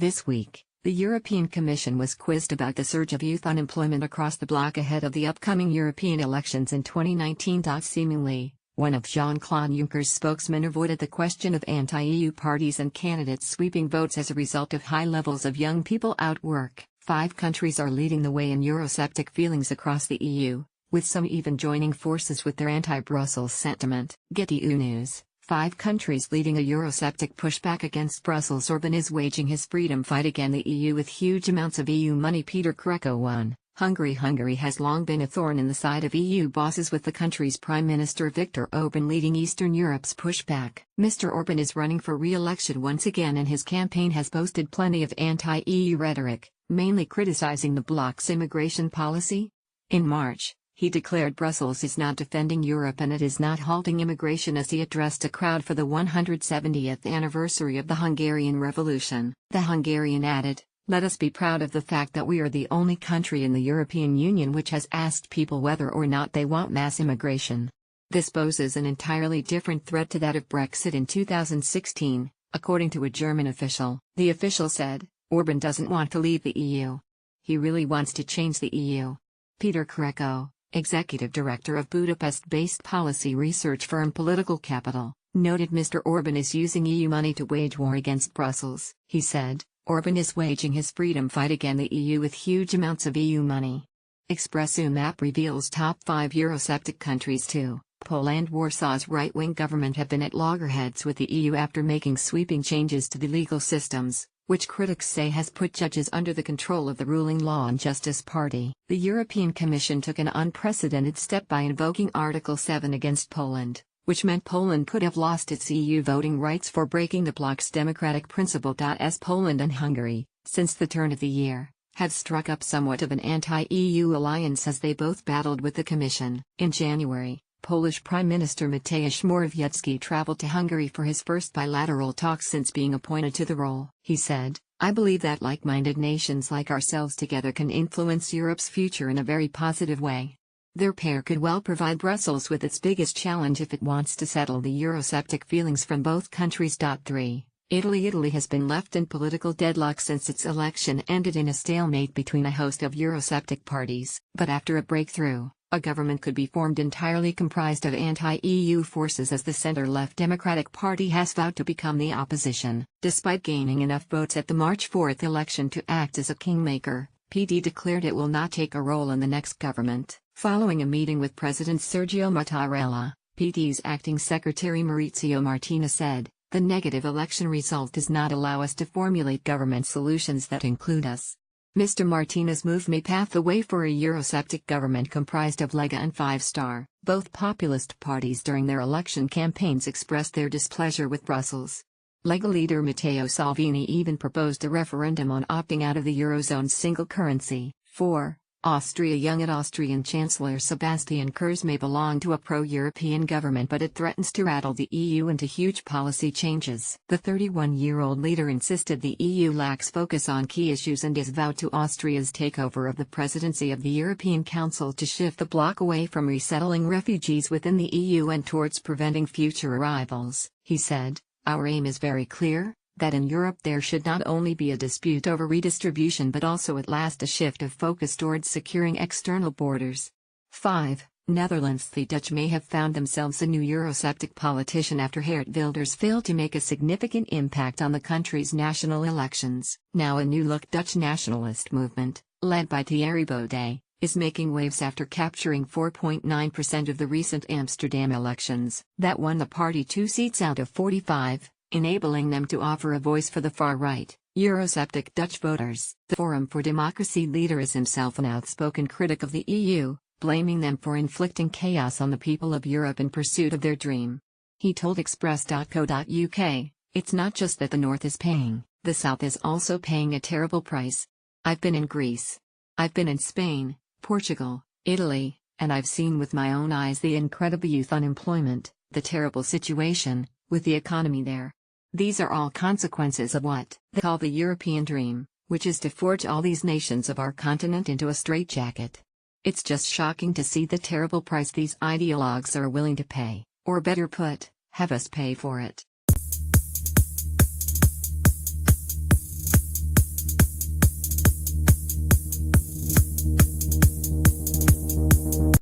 This week, the European Commission was quizzed about the surge of youth unemployment across the bloc ahead of the upcoming European elections in 2019. Seemingly, one of Jean-Claude Juncker's spokesmen avoided the question of anti-EU parties and candidates sweeping votes as a result of high levels of young people out work. 5 countries are leading the way in Eurosceptic feelings across the EU, with some even joining forces with their anti-Brussels sentiment. Get EU News. 5 countries leading a Eurosceptic pushback against Brussels. Orban is waging his freedom fight against the EU with huge amounts of EU money. Peter Greco 1. Hungary has long been a thorn in the side of EU bosses, with the country's Prime Minister Viktor Orban leading Eastern Europe's pushback. Mr. Orban is running for re-election once again, and his campaign has boasted plenty of anti-EU rhetoric, mainly criticizing the bloc's immigration policy. In March, he declared Brussels is not defending Europe and it is not halting immigration as he addressed a crowd for the 170th anniversary of the Hungarian Revolution. The Hungarian added, "Let us be proud of the fact that we are the only country in the European Union which has asked people whether or not they want mass immigration." This poses an entirely different threat to that of Brexit in 2016, according to a German official. The official said, "Orban doesn't want to leave the EU. He really wants to change the EU." Peter Greco, executive director of Budapest-based policy research firm Political Capital, noted Mr. Orban is using EU money to wage war against Brussels. He said, "Orban is waging his freedom fight against the EU with huge amounts of EU money." Expressu map reveals top 5 Eurosceptic countries too. Poland. Warsaw's right-wing government have been at loggerheads with the EU after making sweeping changes to the legal systems, which critics say has put judges under the control of the ruling Law and Justice Party. The European Commission took an unprecedented step by invoking Article 7 against Poland, which meant Poland could have lost its EU voting rights for breaking the bloc's democratic principle. As Poland and Hungary, since the turn of the year, have struck up somewhat of an anti-EU alliance as they both battled with the Commission. In January, Polish Prime Minister Mateusz Morawiecki traveled to Hungary for his first bilateral talks since being appointed to the role. He said, "I believe that like-minded nations like ourselves together can influence Europe's future in a very positive way. Their pair could well provide Brussels with its biggest challenge if it wants to settle the Eurosceptic feelings from both countries." 3. Italy has been left in political deadlock since its election ended in a stalemate between a host of Eurosceptic parties. But after a breakthrough, a government could be formed entirely comprised of anti-EU forces, as the center-left Democratic Party has vowed to become the opposition. Despite gaining enough votes at the March 4 election to act as a kingmaker, PD declared it will not take a role in the next government. Following a meeting with President Sergio Mattarella, PD's acting secretary Maurizio Martina said, "The negative election result does not allow us to formulate government solutions that include us." Mr. Martina's move may pave the way for a Eurosceptic government comprised of Lega and Five Star. Both populist parties during their election campaigns expressed their displeasure with Brussels. Lega leader Matteo Salvini even proposed a referendum on opting out of the Eurozone's single currency. 4. Austria. Young Austrian Chancellor Sebastian Kurz may belong to a pro-European government, but it threatens to rattle the EU into huge policy changes. The 31-year-old leader insisted the EU lacks focus on key issues and is vowed to Austria's takeover of the presidency of the European Council to shift the bloc away from resettling refugees within the EU and towards preventing future arrivals. He said, "Our aim is very clear, that in Europe there should not only be a dispute over redistribution but also at last a shift of focus towards securing external borders." 5. Netherlands. The Dutch may have found themselves a new Eurosceptic politician after Geert Wilders failed to make a significant impact on the country's national elections. Now a new-look Dutch nationalist movement, led by Thierry Baudet, is making waves after capturing 4.9% of the recent Amsterdam elections. That won the party 2 seats out of 45. Enabling them to offer a voice for the far-right, Eurosceptic Dutch voters. The Forum for Democracy leader is himself an outspoken critic of the EU, blaming them for inflicting chaos on the people of Europe in pursuit of their dream. He told Express.co.uk, "It's not just that the North is paying, the South is also paying a terrible price. I've been in Greece. I've been in Spain, Portugal, Italy, and I've seen with my own eyes the incredible youth unemployment, the terrible situation with the economy there. These are all consequences of what they call the European dream, which is to forge all these nations of our continent into a straitjacket. It's just shocking to see the terrible price these ideologues are willing to pay, or better put, have us pay for it."